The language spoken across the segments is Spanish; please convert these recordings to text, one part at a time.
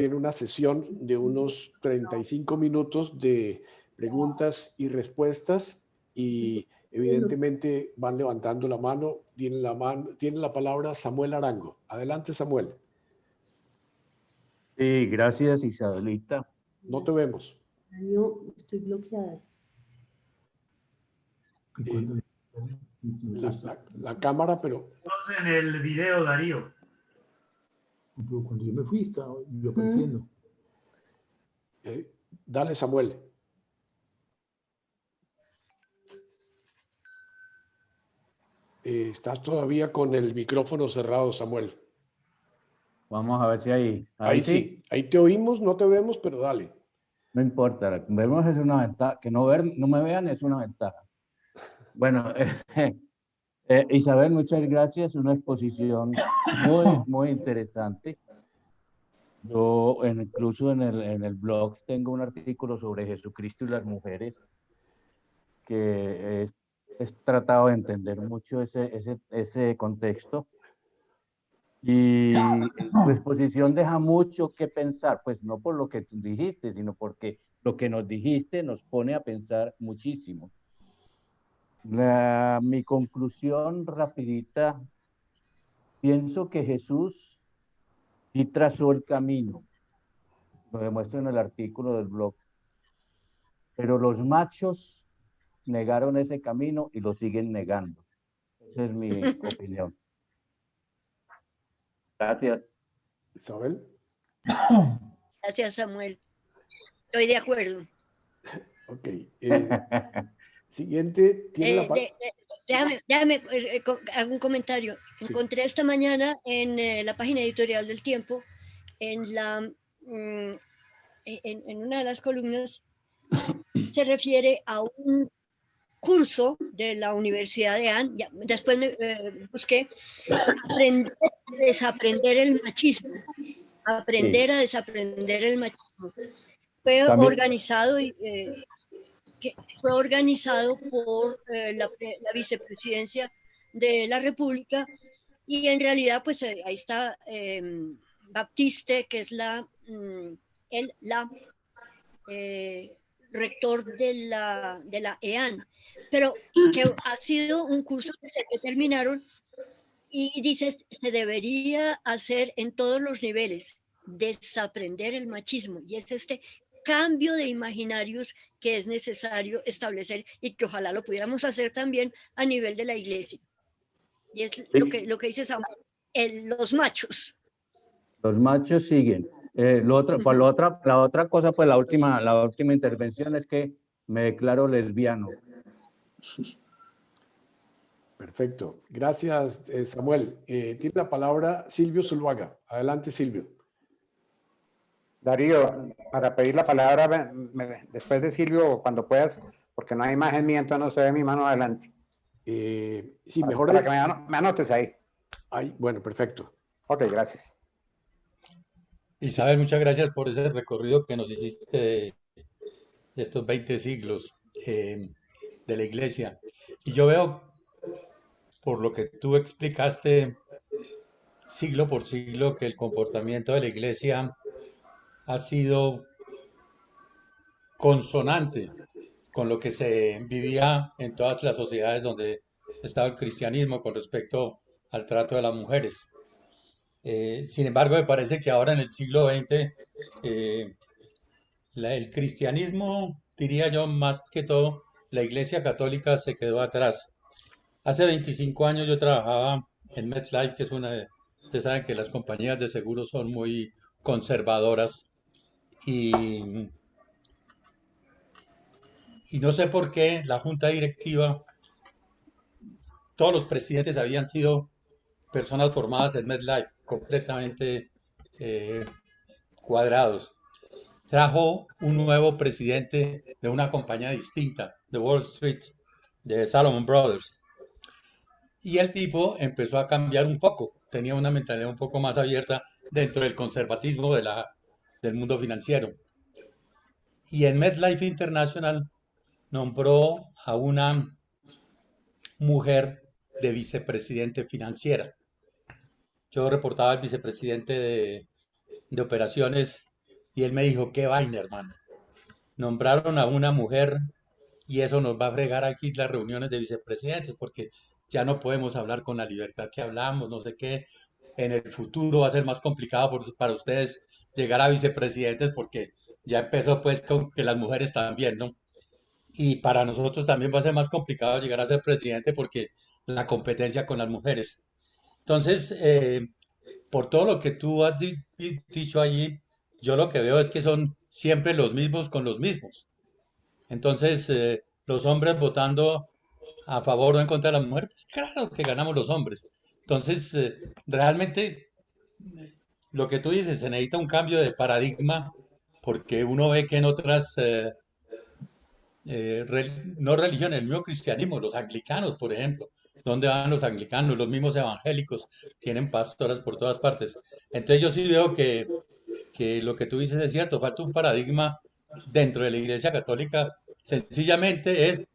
en una sesión de unos 35 minutos de preguntas y respuestas y evidentemente van levantando la mano. Tiene la palabra Samuel Arango. Adelante, Samuel. Sí, gracias, Isabelita. No te vemos. Yo estoy bloqueada. La cámara, pero... En el video, Darío. Cuando yo me fui, estaba yo apareciendo. Dale, Samuel. Estás todavía con el micrófono cerrado, Samuel. Vamos a ver si ahí. Ahí sí. Ahí te oímos, no te vemos, pero dale. No importa, vemos es una ventaja. Que no me vean es una ventaja. Bueno, Isabel, muchas gracias. Una exposición muy interesante. Yo incluso en el blog tengo un artículo sobre Jesucristo y las mujeres que he tratado de entender mucho ese contexto. Y tu exposición deja mucho que pensar, pues no por lo que tú dijiste, sino porque lo que nos dijiste nos pone a pensar muchísimo. Mi conclusión rapidita, pienso que Jesús sí trazó el camino, lo demuestro en el artículo del blog, pero los machos negaron ese camino y lo siguen negando. Esa es mi opinión. Gracias. Isabel. Gracias, Samuel. Estoy de acuerdo. Ok. Siguiente. Déjame hago un comentario. Sí. Encontré esta mañana en la página editorial del Tiempo, en una de las columnas, se refiere a un curso de la Universidad de Ann, después busqué, desaprender el machismo, aprender a desaprender el machismo. Fue organizado por la vicepresidencia de la República, y en realidad pues ahí está Baptiste, que es rector de la EAN, pero que ha sido un curso que terminaron, y dice, se debería hacer en todos los niveles, desaprender el machismo, y es este cambio de imaginarios que es necesario establecer, y que ojalá lo pudiéramos hacer también a nivel de la iglesia. Y es lo que dice Samuel, los machos. Los machos siguen. La otra cosa, pues la última intervención es que me declaro lesbiano. Perfecto. Gracias, Samuel. Tiene la palabra Silvio Zuluaga. Adelante, Silvio. Darío, para pedir la palabra después de Silvio, cuando puedas, porque no hay imagen mía, entonces no se ve mi mano adelante. Sí, mejor... Para que me anotes ahí. Bueno, perfecto. Ok, gracias. Isabel, muchas gracias por ese recorrido que nos hiciste de estos 20 siglos de la Iglesia. Y yo veo, por lo que tú explicaste, siglo por siglo, que el comportamiento de la Iglesia ha sido consonante con lo que se vivía en todas las sociedades donde estaba el cristianismo con respecto al trato de las mujeres. Sin embargo, me parece que ahora en el siglo XX el cristianismo, diría yo, más que todo, la Iglesia Católica se quedó atrás. Hace 25 años yo trabajaba en MetLife, que es ustedes saben que las compañías de seguros son muy conservadoras, y no sé por qué la junta directiva, todos los presidentes habían sido personas formadas en MetLife, completamente cuadrados. Trajo un nuevo presidente de una compañía distinta, de Wall Street, de Salomon Brothers. Y el tipo empezó a cambiar un poco, tenía una mentalidad un poco más abierta dentro del conservatismo del mundo financiero. Y en MetLife International nombró a una mujer de vicepresidente financiera. Yo reportaba al vicepresidente de operaciones Y él me dijo, qué vaina, hermano. Nombraron a una mujer y eso nos va a fregar aquí las reuniones de vicepresidentes porque ya no podemos hablar con la libertad que hablamos, no sé qué. En el futuro va a ser más complicado para ustedes llegar a vicepresidentes porque ya empezó pues con que las mujeres también, ¿no? Y para nosotros también va a ser más complicado llegar a ser presidente porque la competencia con las mujeres. Entonces, por todo lo que tú has dicho allí, yo lo que veo es que son siempre los mismos con los mismos. Entonces, los hombres votando a favor o en contra de la mujer, pues claro que ganamos los hombres. Entonces, realmente, lo que tú dices, se necesita un cambio de paradigma porque uno ve que en otras, no religiones, el mismo cristianismo, los anglicanos, por ejemplo, ¿dónde van los anglicanos? Los mismos evangélicos tienen pastoras por todas partes. Entonces, yo sí veo que lo que tú dices es cierto, falta un paradigma dentro de la Iglesia Católica. Sencillamente es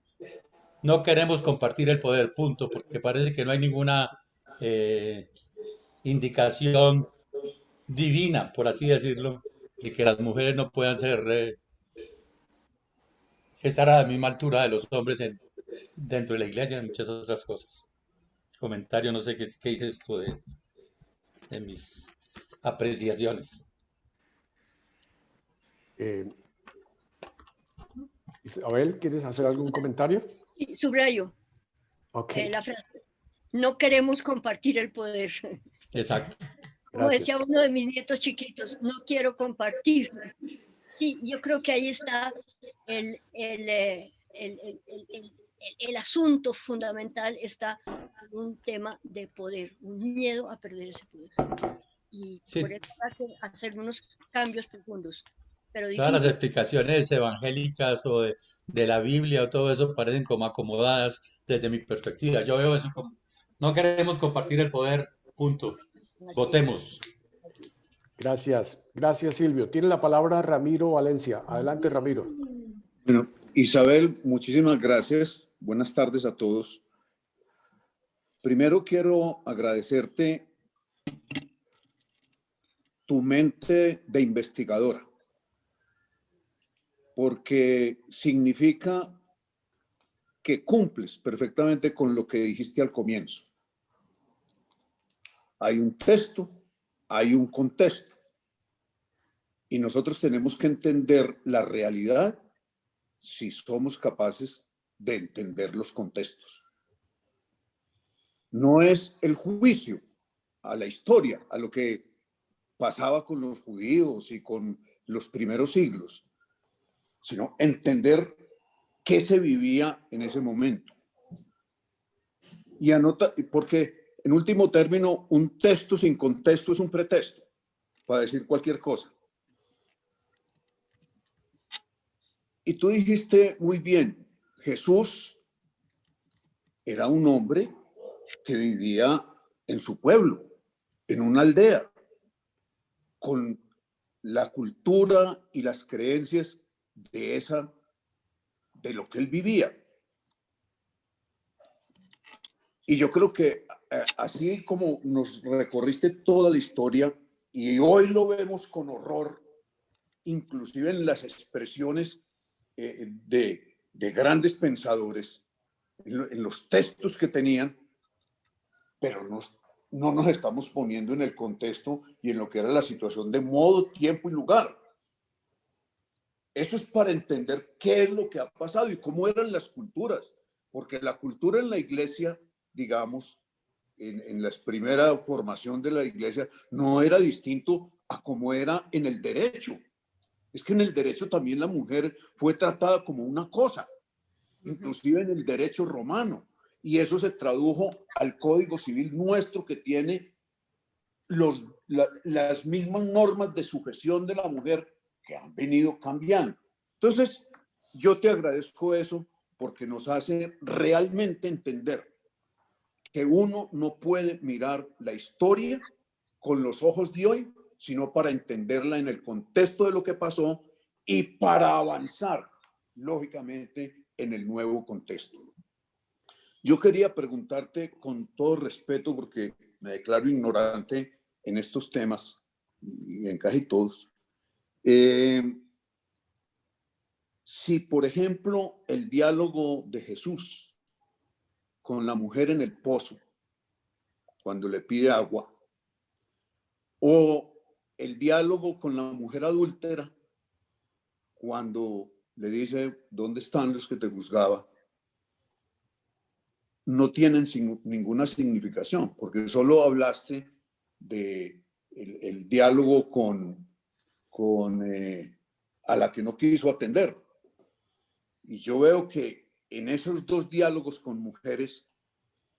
no queremos compartir el poder, punto, porque parece que no hay ninguna eh, indicación divina, por así decirlo, de que las mujeres no puedan estar a la misma altura de los hombres dentro de la iglesia y en muchas otras cosas. Comentario, no sé qué dices tú de mis apreciaciones. Isabel, ¿quieres hacer algún comentario? Y subrayo Ok, la frase, no queremos compartir el poder. Exacto. Como gracias. decía uno de mis nietos chiquitos, no quiero compartir. Sí, yo creo que ahí está el asunto fundamental, está en un tema de poder, un miedo a perder ese poder. Y Sí, por eso hay que hacer unos cambios profundos, pero todas las difíciles. explicaciones evangélicas o de la Biblia o todo eso parecen como acomodadas desde mi perspectiva. Yo veo eso como, no queremos compartir el poder, punto. Así es. Votemos. Gracias. Gracias, Silvio. Tiene la palabra Ramiro Valencia. Adelante, Ramiro. Bueno, Isabel, muchísimas gracias. Buenas tardes a todos. Primero quiero agradecerte tu mente de investigadora, porque significa que cumples perfectamente con lo que dijiste al comienzo. Hay un texto, hay un contexto, y nosotros tenemos que entender la realidad si somos capaces de entender los contextos. No es el juicio a la historia, a lo que pasaba con los judíos y con los primeros siglos, sino entender qué se vivía en ese momento. Y anota, porque en último término, un texto sin contexto es un pretexto para decir cualquier cosa. Y tú dijiste muy bien, Jesús era un hombre que vivía en su pueblo, en una aldea, con la cultura y las creencias de lo que él vivía. Y yo creo que así como nos recorriste toda la historia y hoy lo vemos con horror, inclusive en las expresiones de grandes pensadores, en los textos que tenían, pero no nos estamos poniendo en el contexto y en lo que era la situación de modo, tiempo y lugar. Eso es para entender qué es lo que ha pasado y cómo eran las culturas, porque la cultura en la iglesia, digamos, en la primera formación de la iglesia, no era distinto a cómo era en el derecho. Es que en el derecho también la mujer fue tratada como una cosa, inclusive en el derecho romano, y eso se tradujo al Código Civil nuestro que tiene las mismas normas de sujeción de la mujer que han venido cambiando. Entonces, yo te agradezco eso porque nos hace realmente entender que uno no puede mirar la historia con los ojos de hoy, sino para entenderla en el contexto de lo que pasó y para avanzar, lógicamente, en el nuevo contexto. Yo quería preguntarte con todo respeto, porque me declaro ignorante en estos temas, y en casi todos, Si, por ejemplo, el diálogo de Jesús con la mujer en el pozo, cuando le pide agua, o el diálogo con la mujer adúltera, cuando le dice, ¿dónde están los que te juzgaba?, no tienen ninguna significación, porque solo hablaste de el diálogo a la que no quiso atender. Y yo veo que en esos dos diálogos con mujeres,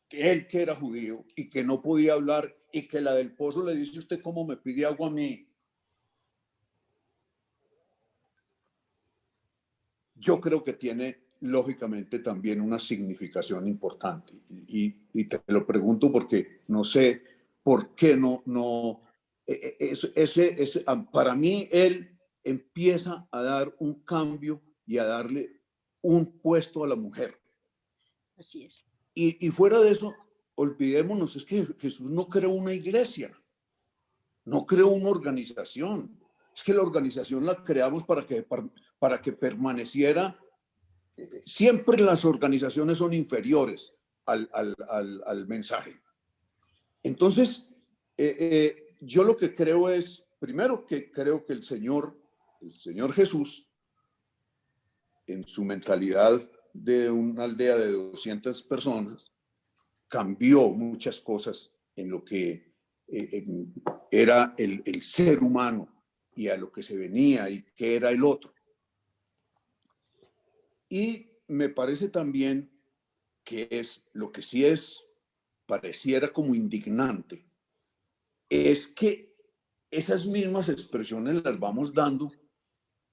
él que era judío y que no podía hablar, y que la del pozo le dice, ¿usted cómo me pide agua a mí? Yo creo que tiene lógicamente también una significación importante. Y te lo pregunto porque no sé por qué para mí él empieza a dar un cambio y a darle un puesto a la mujer. Así es. Y fuera de eso, olvidémonos, es que Jesús no creó una iglesia, no creó una organización. Es que la organización la creamos para que permaneciera. Siempre las organizaciones son inferiores al mensaje. Entonces, yo lo que creo es, primero, que creo que el Señor Jesús, en su mentalidad de una aldea de 200 personas, cambió muchas cosas en lo que era el ser humano y a lo que se venía y qué era el otro. Y me parece también que es lo que sí pareciera como indignante, es que esas mismas expresiones las vamos dando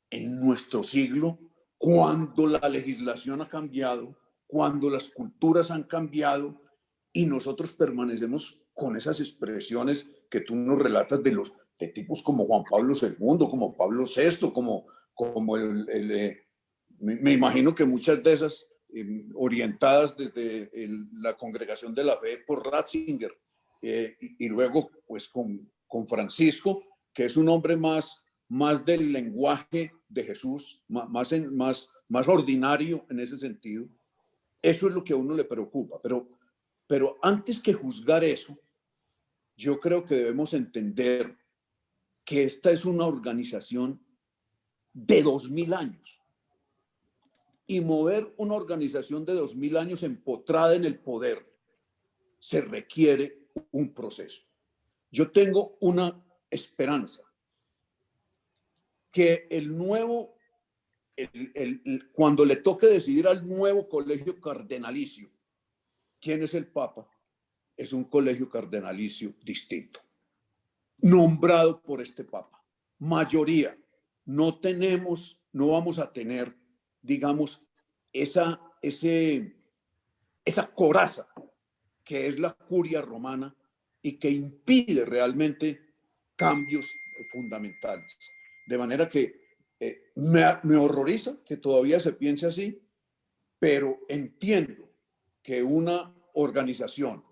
en nuestro siglo, cuando la legislación ha cambiado, cuando las culturas han cambiado, y nosotros permanecemos con esas expresiones que tú nos relatas de tipos como Juan Pablo II, como Pablo VI, como me imagino que muchas de esas orientadas desde la Congregación de la Fe por Ratzinger, y luego pues con Francisco, que es un hombre más del lenguaje de Jesús, más ordinario en ese sentido. Eso es lo que a uno le preocupa. Pero antes que juzgar eso, yo creo que debemos entender que esta es una organización de 2000 años. Y mover una organización de 2000 años empotrada en el poder se requiere un proceso. Yo tengo una esperanza que cuando le toque decidir al nuevo colegio cardenalicio quién es el Papa, es un colegio cardenalicio distinto, nombrado por este Papa. Mayoría. No vamos a tener, digamos, esa coraza que es la curia romana y que impide realmente cambios fundamentales. De manera que me horroriza que todavía se piense así, pero entiendo que una organización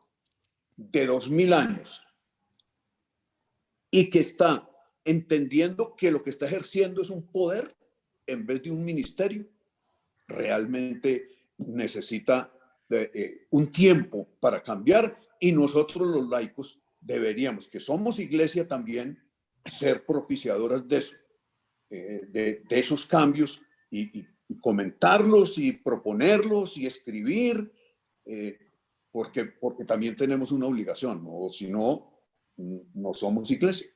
de 2000 años y que está entendiendo que lo que está ejerciendo es un poder en vez de un ministerio, realmente necesita un tiempo para cambiar, y nosotros los laicos deberíamos, que somos iglesia también, ser propiciadoras de eso, de esos cambios, y comentarlos y proponerlos y escribir, porque también tenemos una obligación, o si no, no somos iglesia.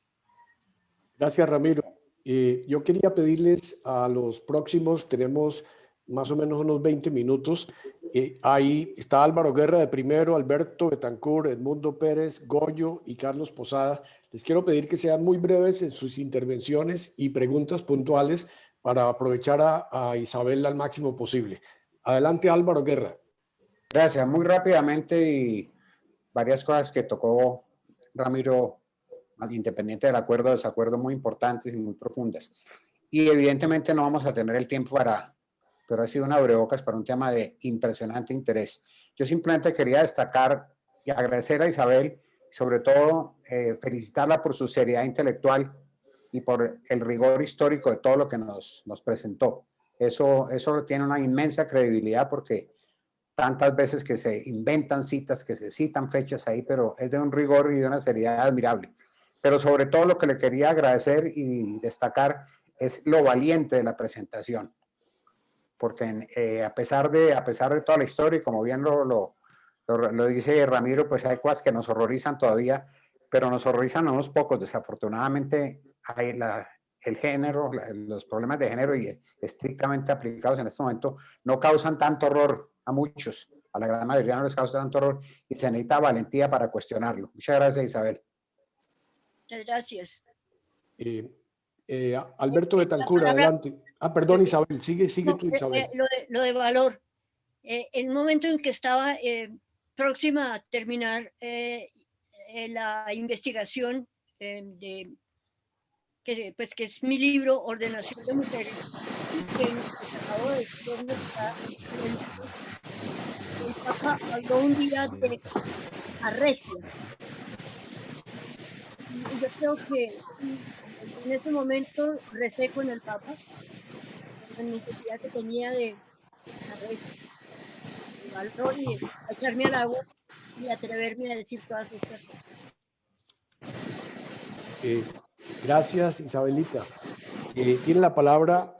Gracias, Ramiro. Yo quería pedirles a los próximos, tenemos más o menos unos 20 minutos. Ahí está Álvaro Guerra de primero, Alberto Betancourt, Edmundo Pérez, Goyo y Carlos Posada. Les quiero pedir que sean muy breves en sus intervenciones y preguntas puntuales para aprovechar a Isabel al máximo posible. Adelante, Álvaro Guerra. Gracias. Muy rápidamente, y varias cosas que tocó Ramiro, independiente del acuerdo o desacuerdo, muy importantes y muy profundas. Y evidentemente no vamos a tener el tiempo pero ha sido una abrebocas para un tema de impresionante interés. Yo simplemente quería destacar y agradecer a Isabel, sobre todo felicitarla por su seriedad intelectual y por el rigor histórico de todo lo que nos presentó. Eso tiene una inmensa credibilidad porque tantas veces que se inventan citas, que se citan fechas ahí, pero es de un rigor y de una seriedad admirable. Pero sobre todo lo que le quería agradecer y destacar es lo valiente de la presentación, porque a pesar de toda la historia, y como bien lo dice Ramiro, pues hay cosas que nos horrorizan todavía, pero nos horrorizan a unos pocos. Desafortunadamente, hay el género, los problemas de género y estrictamente aplicados en este momento no causan tanto horror a muchos, a la gran mayoría no les causa tanto horror y se necesita valentía para cuestionarlo. Muchas gracias, Isabel. Muchas gracias. Alberto Betancur, adelante. Perdón, Isabel, sigue tú, Isabel. Lo de valor. El momento en que estaba próxima a terminar la investigación que es mi libro, Ordenación de Mujeres, que acabo de decir dónde está, el Papa habló un día de arrecia. Y yo creo que sí, en ese momento recé con el Papa, la necesidad que tenía de arrecia, de valor y de echarme al agua y atreverme a decir todas estas cosas. Gracias, Isabelita. Tiene la palabra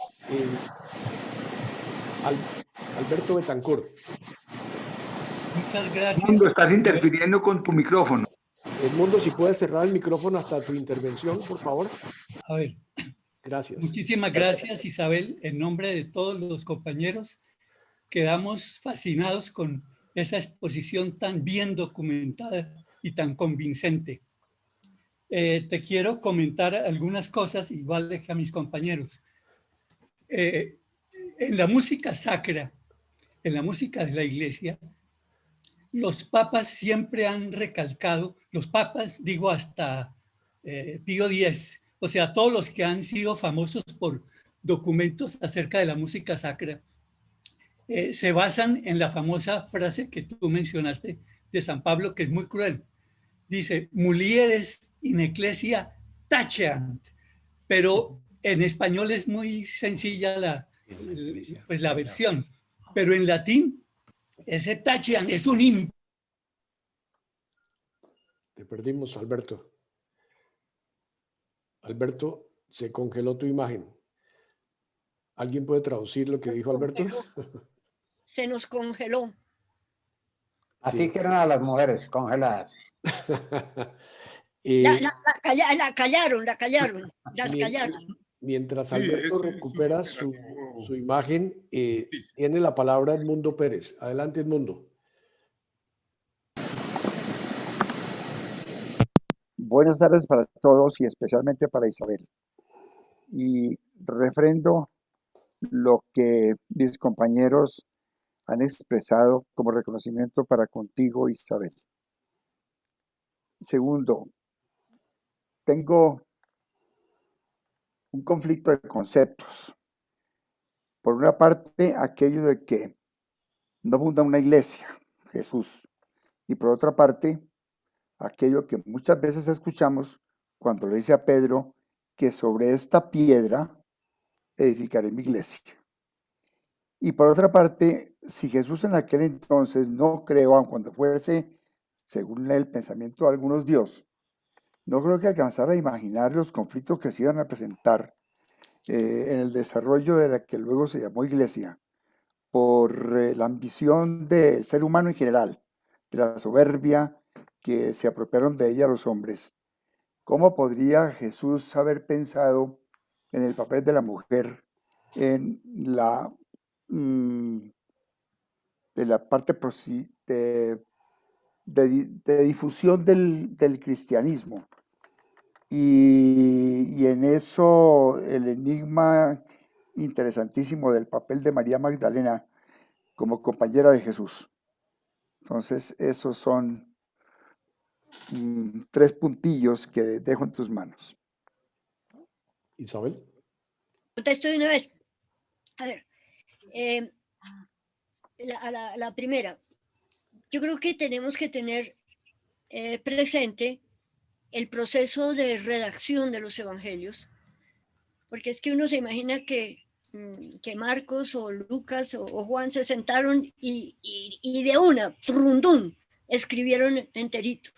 Alberto Betancur. Muchas gracias. Edmundo, estás interfiriendo con tu micrófono. Edmundo, si puedes cerrar el micrófono hasta tu intervención, por favor. A ver. Gracias. Muchísimas gracias, Isabel. En nombre de todos los compañeros, quedamos fascinados con esa exposición tan bien documentada y tan convincente. Te quiero comentar algunas cosas, igual que a mis compañeros. En la música sacra, en la música de la Iglesia, los papas siempre han recalcado, los papas, digo hasta Pío X, o sea, todos los que han sido famosos por documentos acerca de la música sacra, se basan en la famosa frase que tú mencionaste de San Pablo, que es muy cruel. Dice, mulieres in ecclesia taceant, pero en español es muy sencilla la versión, pero en latín ese taceant es un Te perdimos, Alberto. Alberto, se congeló tu imagen. ¿Alguien puede traducir lo que dijo Alberto? Se nos congeló. Así Sí. que eran a las mujeres congeladas. La callaron. Las callaron. Mientras Alberto recupera su imagen, tiene la palabra Edmundo Pérez. Adelante, Edmundo. Buenas tardes para todos y especialmente para Isabel. Y refrendo lo que mis compañeros han expresado como reconocimiento para contigo, Isabel. Segundo, tengo un conflicto de conceptos. Por una parte, aquello de que no funda una iglesia, Jesús. Y por otra parte, aquello que muchas veces escuchamos cuando le dice a Pedro que sobre esta piedra edificaré mi iglesia. Y por otra parte, si Jesús en aquel entonces no creó, aun cuando fuese, según el pensamiento de algunos, Dios, no creo que alcanzara a imaginar los conflictos que se iban a presentar en el desarrollo de la que luego se llamó iglesia, por la ambición del ser humano en general, de la soberbia que se apropiaron de ella los hombres. ¿Cómo podría Jesús haber pensado en el papel de la mujer en la parte de difusión del cristianismo? Y en eso el enigma interesantísimo del papel de María Magdalena como compañera de Jesús. Entonces, esos son 3 puntillos que dejo en tus manos. Isabel. Contesto de una vez. A ver, la primera. Yo creo que tenemos que tener presente el proceso de redacción de los evangelios porque es que uno se imagina que Marcos o Lucas o Juan se sentaron y de una, trundum, escribieron enterito.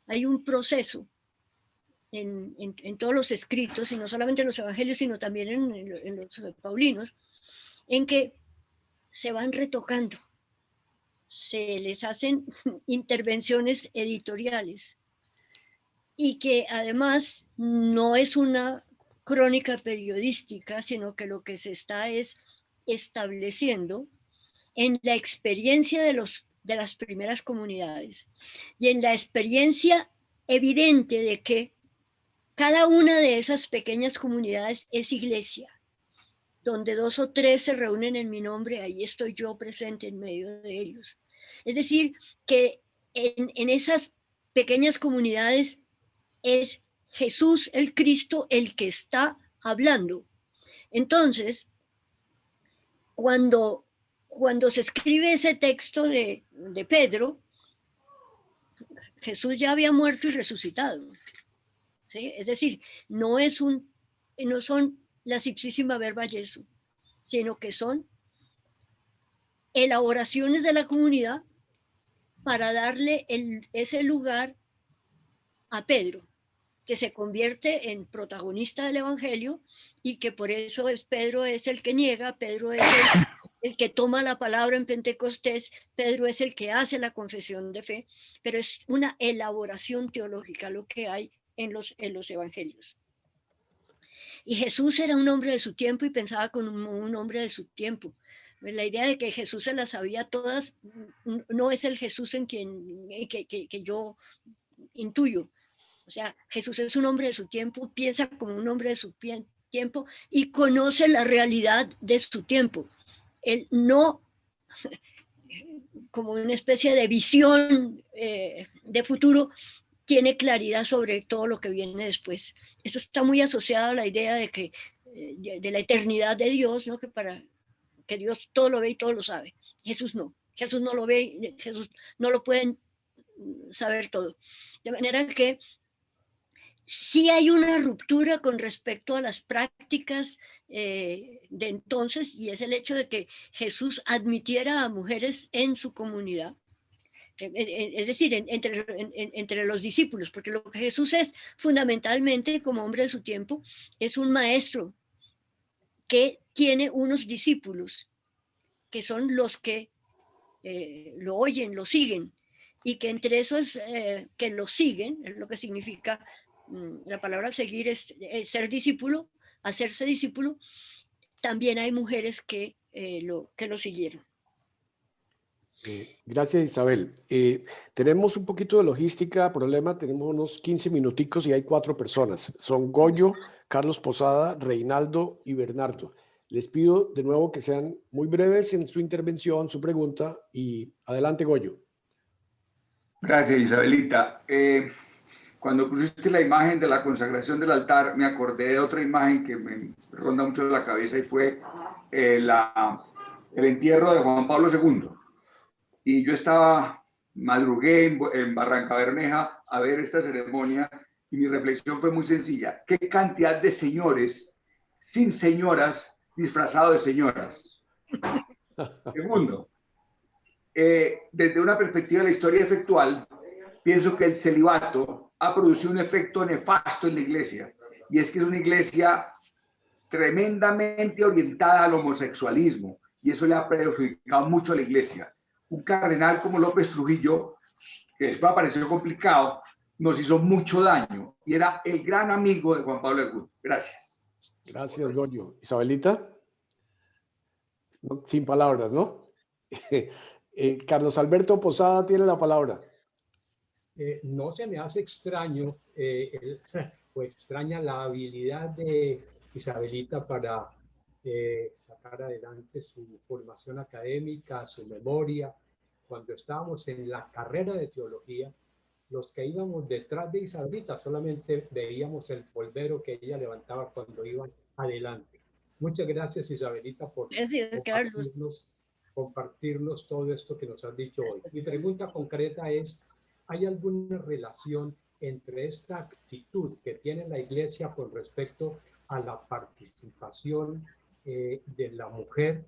Hay un proceso en todos los escritos, y no solamente en los evangelios, sino también en los paulinos, en que se van retocando, se les hacen intervenciones editoriales, y que además no es una crónica periodística, sino que lo que se está es estableciendo en la experiencia de las primeras comunidades y en la experiencia evidente de que cada una de esas pequeñas comunidades es iglesia, donde 2 o 3 se reúnen en mi nombre, ahí estoy yo presente en medio de ellos. Es decir, que en esas pequeñas comunidades es Jesús el Cristo el que está hablando. Entonces, cuando se escribe ese texto de Pedro, Jesús ya había muerto y resucitado, ¿sí? Es decir, no son las ipsísima verba Jesu, sino que son elaboraciones de la comunidad para darle ese lugar a Pedro, que se convierte en protagonista del Evangelio, y que por eso Pedro es el que niega, Pedro es el que toma la palabra en Pentecostés, Pedro es el que hace la confesión de fe, pero es una elaboración teológica lo que hay en los Evangelios. Y Jesús era un hombre de su tiempo y pensaba como un hombre de su tiempo. La idea de que Jesús se las sabía todas no es el Jesús en quien que yo intuyo. O sea, Jesús es un hombre de su tiempo, piensa como un hombre de su tiempo y conoce la realidad de su tiempo. Él no, como una especie de visión de futuro, tiene claridad sobre todo lo que viene después. Eso está muy asociado a la idea de que de la eternidad de Dios, ¿no? Que Dios todo lo ve y todo lo sabe. Jesús no. Jesús no lo ve, Jesús no lo pueden saber todo. De manera que sí hay una ruptura con respecto a las prácticas de entonces, y es el hecho de que Jesús admitiera a mujeres en su comunidad. Es decir, entre los discípulos, porque lo que Jesús es fundamentalmente como hombre de su tiempo es un maestro que tiene unos discípulos que son los que lo oyen, lo siguen, y que entre esos que lo siguen, es lo que significa la palabra seguir, es ser discípulo, hacerse discípulo, también hay mujeres que lo siguieron. Gracias, Isabel. Tenemos un poquito de logística, problema, tenemos unos 15 minuticos y hay 4 personas. Son Goyo, Carlos Posada, Reinaldo y Bernardo. Les pido de nuevo que sean muy breves en su intervención, su pregunta, y adelante, Goyo. Gracias, Isabelita. Cuando pusiste la imagen de la consagración del altar, me acordé de otra imagen que me ronda mucho la cabeza y fue el entierro de Juan Pablo II. Y yo madrugué en Barranca Bermeja a ver esta ceremonia y mi reflexión fue muy sencilla. ¿Qué cantidad de señores sin señoras disfrazados de señoras? Segundo, desde una perspectiva de la historia efectual, pienso que el celibato ha producido un efecto nefasto en la iglesia, y es que es una iglesia tremendamente orientada al homosexualismo, y eso le ha perjudicado mucho a la iglesia. Un cardenal como López Trujillo, que después apareció complicado, nos hizo mucho daño, y era el gran amigo de Juan Pablo II. Gracias. Gracias, Goyo. Isabelita, sin palabras, ¿no? Carlos Alberto Posada tiene la palabra. No se me hace extraño o extraña la habilidad de Isabelita para sacar adelante su formación académica, su memoria. Cuando estábamos en la carrera de teología, los que íbamos detrás de Isabelita solamente veíamos el polvero que ella levantaba cuando iban adelante. Muchas gracias, Isabelita, por compartirnos todo esto que nos has dicho hoy. Mi pregunta concreta es, ¿hay alguna relación entre esta actitud que tiene la Iglesia con respecto a la participación de la mujer,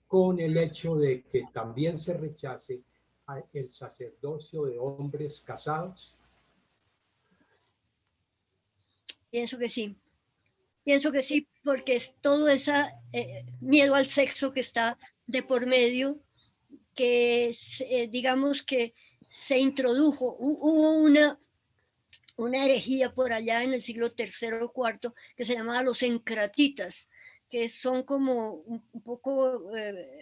con el hecho de que también se rechace el sacerdocio de hombres casados? Pienso que sí. Pienso que sí, porque es todo ese miedo al sexo que está de por medio, que digamos que se introdujo, hubo una herejía por allá en el siglo III o IV que se llamaba los encratitas, que son como un poco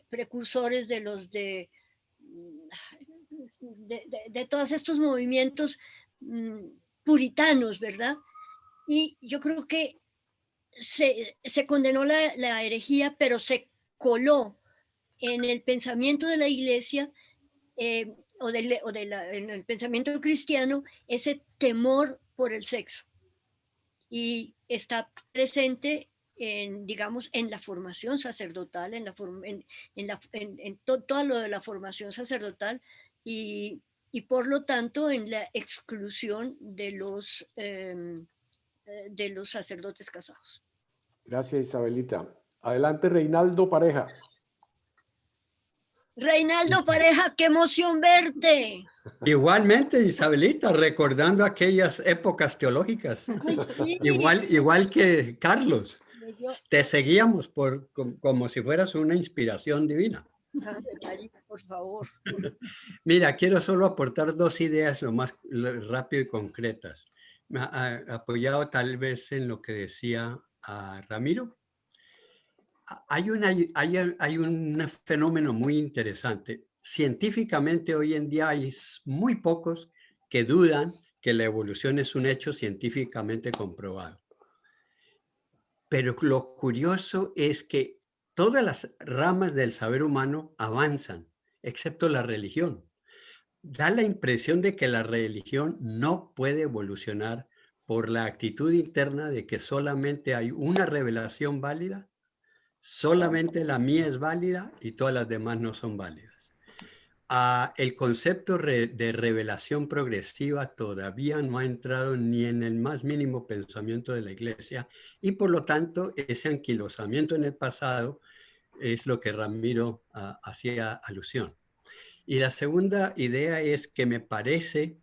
precursores de los de todos estos movimientos puritanos, ¿verdad? Y yo creo que se condenó la herejía, pero se coló en el pensamiento de la iglesia en el pensamiento cristiano ese temor por el sexo. Y está presente digamos, en la formación sacerdotal, en todo lo de la formación sacerdotal y por lo tanto en la exclusión de los sacerdotes casados. Gracias, Isabelita. Adelante, Reinaldo Pareja. Reinaldo Pareja, qué emoción verte. Igualmente, Isabelita, recordando aquellas épocas teológicas. Ay, sí. Igual que Carlos, Yo, te seguíamos como si fueras una inspiración divina. por favor. Mira, quiero solo aportar dos ideas lo más rápido y concretas. Apoyado tal vez en lo que decía Ramiro. Hay un fenómeno muy interesante. Científicamente hoy en día hay muy pocos que dudan que la evolución es un hecho científicamente comprobado. Pero lo curioso es que todas las ramas del saber humano avanzan, excepto la religión. Da la impresión de que la religión no puede evolucionar por la actitud interna de que solamente hay una revelación válida, solamente la mía es válida y todas las demás no son válidas. El concepto de revelación progresiva todavía no ha entrado ni en el más mínimo pensamiento de la Iglesia y por lo tanto ese anquilosamiento en el pasado es lo que Ramiro hacía alusión. Y la segunda idea es que me parece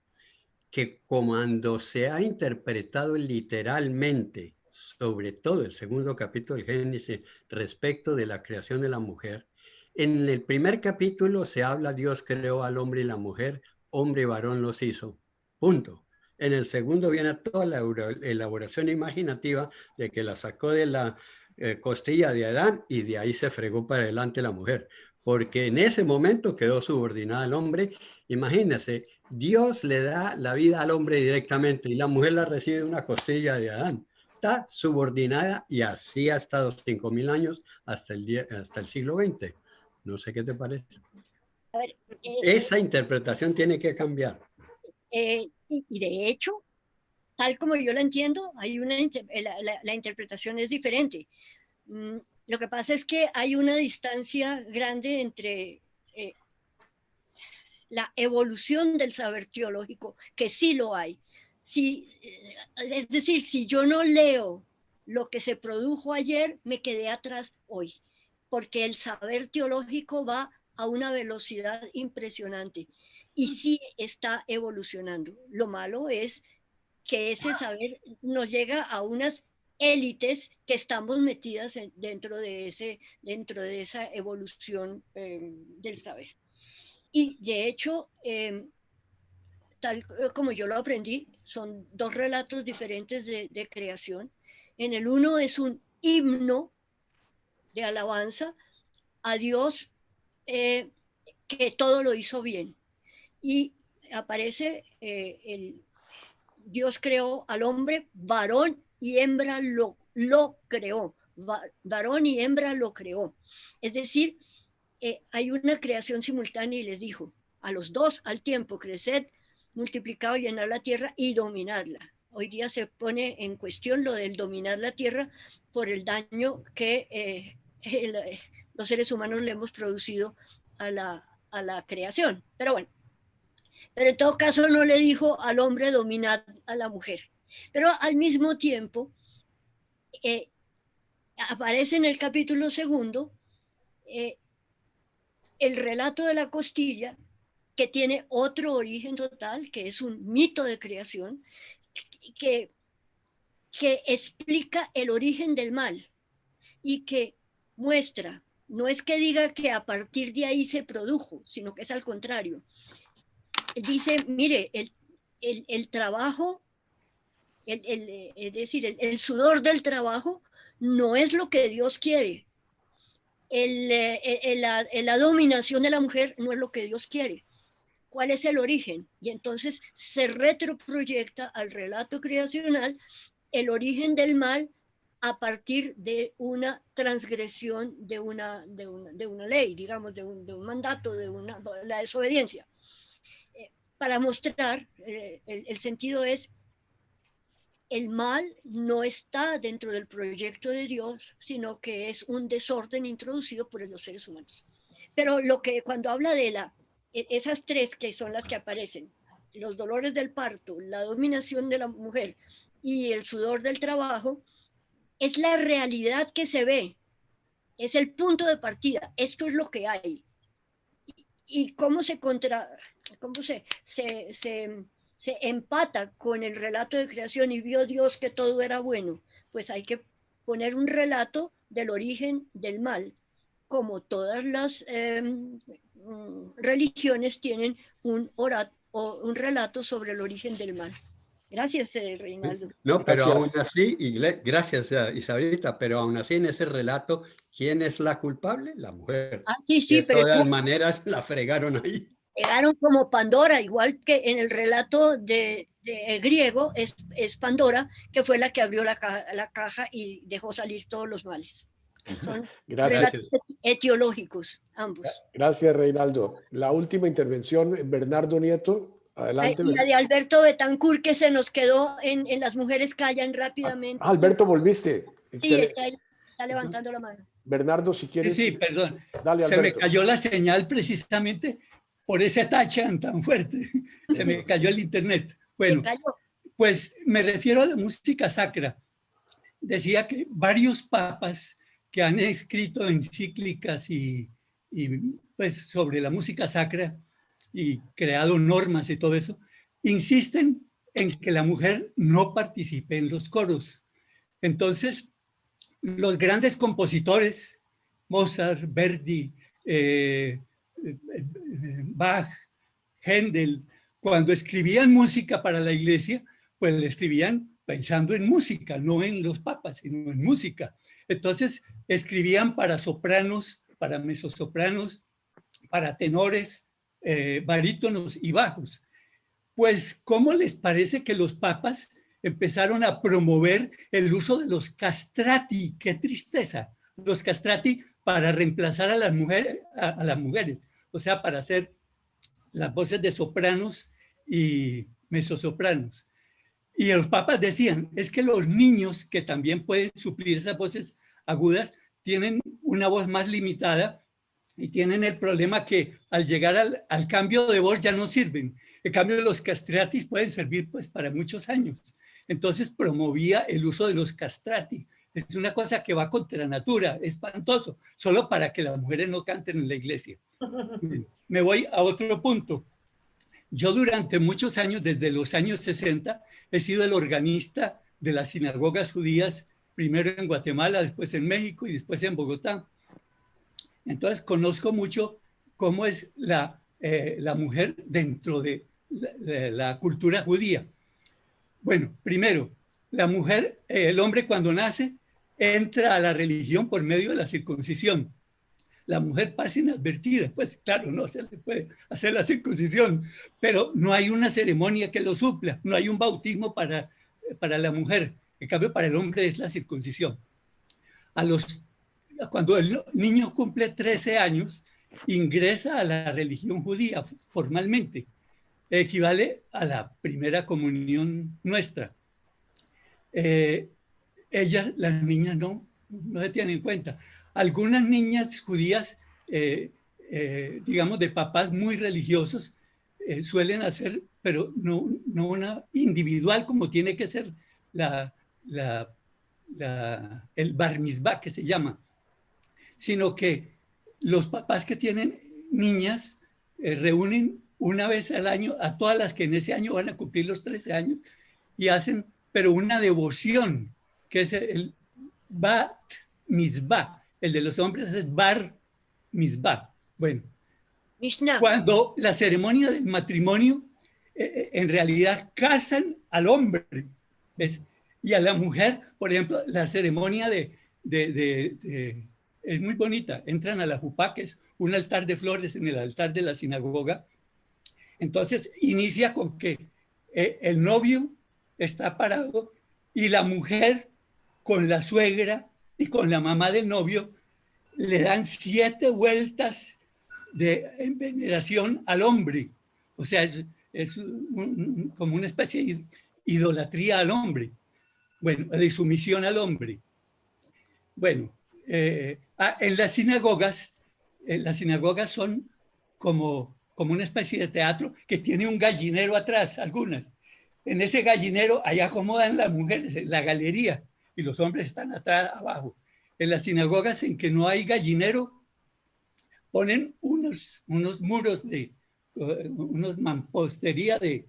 que cuando se ha interpretado literalmente, sobre todo el segundo capítulo del Génesis, respecto de la creación de la mujer, en el primer capítulo se habla, Dios creó al hombre y la mujer, hombre y varón los hizo, punto. En el segundo viene toda la elaboración imaginativa de que la sacó de la costilla de Adán y de ahí se fregó para adelante la mujer, porque en ese momento quedó subordinada al hombre. Imagínense, Dios le da la vida al hombre directamente y la mujer la recibe de una costilla de Adán. Está subordinada y así ha estado 5.000 años hasta el siglo XX. No sé qué te parece. A ver, esa interpretación tiene que cambiar. Y de hecho, tal como yo la entiendo, hay la interpretación es diferente. Lo que pasa es que hay una distancia grande entre la evolución del saber teológico, que sí lo hay. Es decir, si yo no leo lo que se produjo ayer, me quedé atrás hoy, porque el saber teológico va a una velocidad impresionante y sí está evolucionando. Lo malo es que ese saber nos llega a unas élites que estamos metidas dentro de esa evolución del saber. Y de hecho, tal como yo lo aprendí, son dos relatos diferentes de creación. En el uno es un himno de alabanza a Dios que todo lo hizo bien. Y aparece Dios creó al hombre, varón y hembra lo creó. Varón y hembra lo creó. Es decir, hay una creación simultánea y les dijo a los dos al tiempo, creced, multiplicad, llenar la tierra y dominarla. Hoy día se pone en cuestión lo del dominar la tierra por el daño que los seres humanos le hemos producido a la creación. Pero bueno, pero en todo caso no le dijo al hombre dominar a la mujer. Pero al mismo tiempo, aparece en el capítulo 2 el relato de la costilla, que tiene otro origen total, que es un mito de creación, que explica el origen del mal y que muestra, no es que diga que a partir de ahí se produjo, sino que es al contrario. Dice, mire, el trabajo, es decir, el sudor del trabajo no es lo que Dios quiere. La dominación de la mujer no es lo que Dios quiere. ¿Cuál es el origen? Y entonces se retroproyecta al relato creacional el origen del mal a partir de una transgresión de una ley, digamos, de un mandato, la desobediencia. Para mostrar, el sentido es, el mal no está dentro del proyecto de Dios, sino que es un desorden introducido por los seres humanos. Pero cuando habla de esas tres que son las que aparecen, los dolores del parto, la dominación de la mujer y el sudor del trabajo, es la realidad que se ve, es el punto de partida, esto es lo que hay. Y cómo se empata con el relato de creación y vio Dios que todo era bueno, pues hay que poner un relato del origen del mal, como todas las religiones tienen un relato sobre el origen del mal. Gracias, Reinaldo. No, pero Gracias. aún así, gracias Isabelita, pero aún así en ese relato, ¿quién es la culpable? La mujer. Sí, de pero todas maneras la fregaron ahí. Llegaron como Pandora, igual que en el relato de griego es Pandora, que fue la que abrió la caja y dejó salir todos los males. Son relatos etiológicos, ambos. Gracias, Reinaldo. La última intervención, Bernardo Nieto. Adelante. La de Alberto Betancourt, que se nos quedó en Las mujeres callan rápidamente. Alberto, volviste. Sí, está levantando la mano. Bernardo, si quieres. Sí, perdón. Dale, se Alberto. me cayó la señal precisamente por ese tachan tan fuerte. Se me cayó el internet. Bueno, pues me refiero a la música sacra. Decía que varios papas que han escrito encíclicas y pues sobre la música sacra y creado normas y todo eso, insisten en que la mujer no participe en los coros. Entonces, los grandes compositores, Mozart, Verdi, Bach, Händel, cuando escribían música para la iglesia, pues le escribían pensando en música, no en los papas, sino en música. Entonces, escribían para sopranos, para mezzosopranos, para tenores, barítonos y bajos. Pues, ¿cómo les parece que los papas empezaron a promover el uso de los castrati? ¡Qué tristeza! Los castrati para reemplazar a las mujeres, o sea, para hacer las voces de sopranos y mezzosopranos. Y los papas decían, es que los niños que también pueden suplir esas voces agudas tienen una voz más limitada y tienen el problema que al llegar al cambio de voz ya no sirven. En cambio, los castratis pueden servir pues para muchos años. Entonces promovía el uso de los castrati. Es una cosa que va contra natura, espantoso, solo para que las mujeres no canten en la iglesia. Me voy a otro punto. Yo durante muchos años, desde los años 60, he sido el organista de las sinagogas judías, primero en Guatemala, después en México y después en Bogotá. Entonces conozco mucho cómo es la mujer dentro de la cultura judía. Bueno, primero, la mujer, el hombre cuando nace, entra a la religión por medio de la circuncisión. La mujer pasa inadvertida, pues claro, no se le puede hacer la circuncisión, pero no hay una ceremonia que lo supla, no hay un bautismo para la mujer. En cambio, para el hombre es la circuncisión. Cuando el niño cumple 13 años, ingresa a la religión judía formalmente. Equivale a la primera comunión nuestra. Las niñas no se tienen en cuenta. Algunas niñas judías, digamos de papás muy religiosos, suelen hacer, pero no una individual como tiene que ser la el bar mitzvah, que se llama, sino que los papás que tienen niñas reúnen una vez al año a todas las que en ese año van a cumplir los 13 años y hacen, pero una devoción, que es el bat mitzvah. El de los hombres es bar mitzvah. Bueno, Mishnah. cuando la ceremonia del matrimonio, en realidad casan al hombre, ¿ves? Y a la mujer, por ejemplo, la ceremonia es muy bonita. Entran a la jupá, que es un altar de flores en el altar de la sinagoga. Entonces inicia con que el novio está parado y la mujer con la suegra y con la mamá del novio le dan 7 vueltas en veneración al hombre. O sea, es como una especie de idolatría al hombre. Bueno, de sumisión al hombre. Bueno, en las sinagogas son como una especie de teatro que tiene un gallinero atrás, algunas. En ese gallinero, allá acomodan las mujeres, en la galería, y los hombres están atrás, abajo. En las sinagogas en que no hay gallinero, ponen unos muros unos mampostería de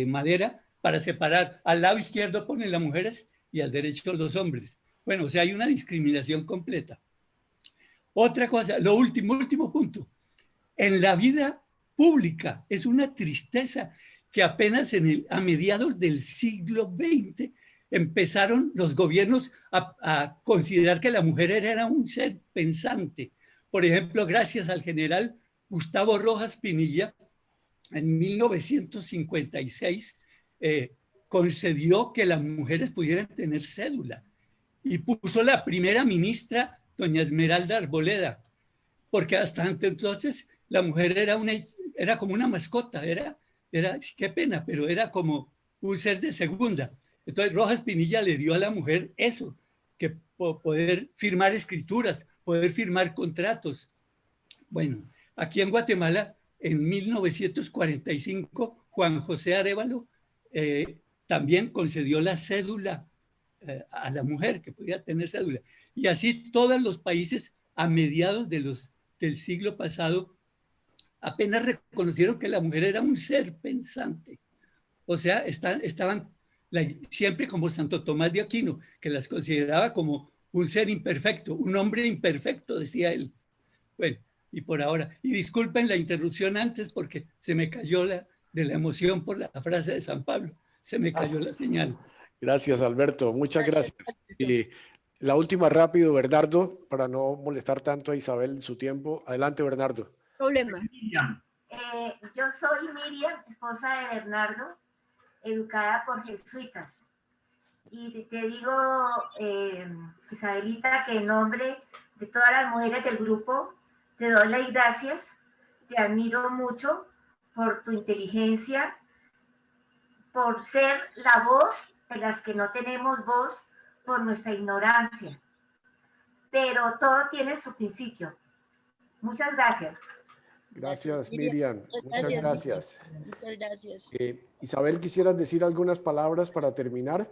madera para separar. Al lado izquierdo ponen las mujeres y al derecho los hombres. Bueno, o sea, hay una discriminación completa. Otra cosa, lo último punto. En la vida pública es una tristeza que apenas a mediados del siglo XX empezaron los gobiernos a considerar que la mujer era un ser pensante. Por ejemplo, gracias al general Gustavo Rojas Pinilla, en 1956 concedió que las mujeres pudieran tener cédula y puso la primera ministra, doña Esmeralda Arboleda, porque hasta entonces la mujer era como una mascota, qué pena, pero era como un ser de segunda. Entonces Rojas Pinilla le dio a la mujer eso, que poder firmar escrituras, poder firmar contratos. Bueno, aquí en Guatemala, en 1945, Juan José Arévalo también concedió la cédula a la mujer, que podía tener cédula. Y así todos los países a mediados del siglo pasado apenas reconocieron que la mujer era un ser pensante. O sea, estaban siempre como Santo Tomás de Aquino, que las consideraba como un ser imperfecto, un hombre imperfecto, decía él. Bueno, y por ahora, y disculpen la interrupción antes porque se me cayó de la emoción por la frase de San Pablo, se me cayó la señal. Gracias, Alberto, muchas gracias. Y la última rápido, Bernardo, para no molestar tanto a Isabel en su tiempo. Adelante, Bernardo. Problema. Yo soy Miriam, esposa de Bernardo, educada por jesuitas. Y te digo, Isabelita, que en nombre de todas las mujeres del grupo, te doy las gracias, te admiro mucho por tu inteligencia, por ser la voz de las que no tenemos voz por nuestra ignorancia. Pero todo tiene su principio. Muchas gracias. Gracias, Miriam. Muchas gracias. Muchas gracias. Isabel, ¿quisieras decir algunas palabras para terminar?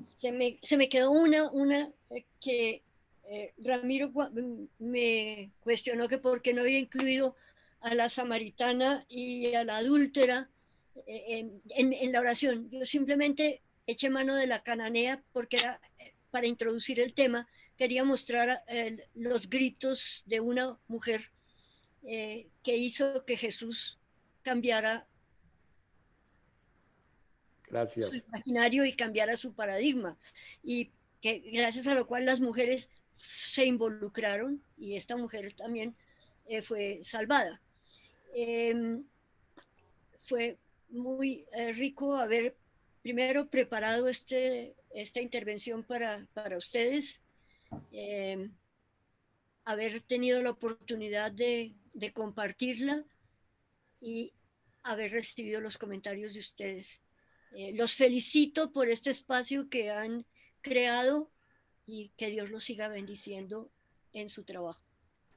Se me quedó una que Ramiro me cuestionó que por qué no había incluido a la samaritana y a la adúltera en la oración. Yo simplemente eché mano de la cananea porque era para introducir el tema. Quería mostrar los gritos de una mujer que hizo que Jesús cambiara su imaginario y cambiara su paradigma. Y que gracias a lo cual las mujeres se involucraron y esta mujer también fue salvada. Fue muy rico haber primero preparado esta intervención para ustedes, haber tenido la oportunidad de compartirla y haber recibido los comentarios de ustedes. Los felicito por este espacio que han creado y que Dios los siga bendiciendo en su trabajo.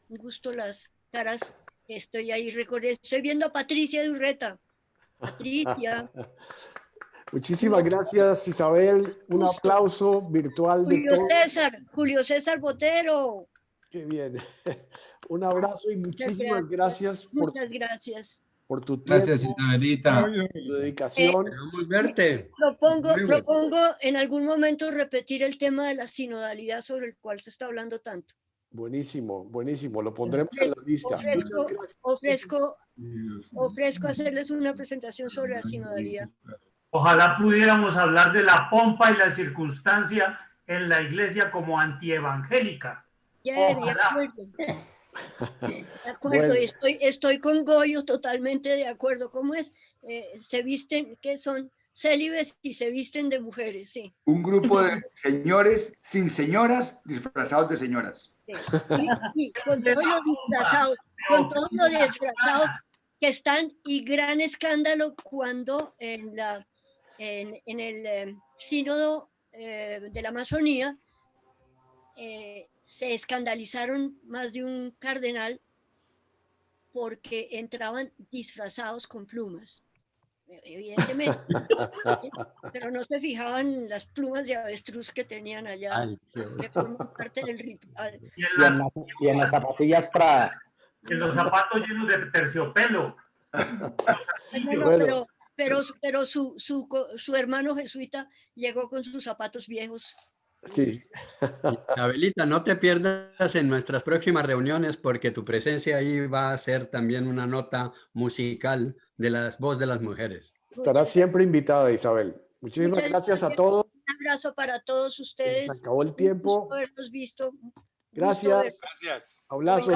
Un gusto las caras que estoy ahí. Recordé, estoy viendo a Patricia de Urreta. Patricia. Muchísimas gracias, Isabel. Un aplauso virtual de todos. Julio César Botero. Qué bien. Un abrazo y muchísimas gracias Muchas gracias. por tu tiempo, Gracias, Isabelita. tu dedicación. Queremos verte. Propongo Muy bueno. en algún momento repetir el tema de la sinodalidad sobre el cual se está hablando tanto. Buenísimo, buenísimo. Lo pondremos en la lista. Muchas gracias. Ofrezco hacerles una presentación sobre la sinodalidad. Ojalá pudiéramos hablar de la pompa y la circunstancia en la iglesia como antievangélica. De acuerdo, Bueno. estoy con Goyo totalmente de acuerdo. ¿Cómo es? Se visten, ¿qué son? Célibes y se visten de mujeres, sí. Un grupo de señores sin señoras disfrazados de señoras. Sí. Y con todos los disfrazados que están, y gran escándalo cuando en el sínodo de la Amazonía se escandalizaron más de un cardenal porque entraban disfrazados con plumas, evidentemente, pero no se fijaban las plumas de avestruz que tenían allá, Ay, que forman parte del ritual. Y en las zapatillas Prada. En los zapatos llenos de terciopelo. No, Bueno. pero su hermano jesuita llegó con sus zapatos viejos. Sí. Isabelita, no te pierdas en nuestras próximas reuniones porque tu presencia ahí va a ser también una nota musical de la voz de las mujeres. Estará siempre invitada, Isabel. Muchísimas Muchas gracias a todos. Un abrazo para todos ustedes. Se acabó el tiempo. Un gusto haberlos visto. Gracias. Abrazo.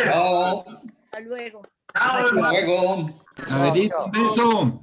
Chao. Hasta luego. Hasta luego. Isabelita, un beso.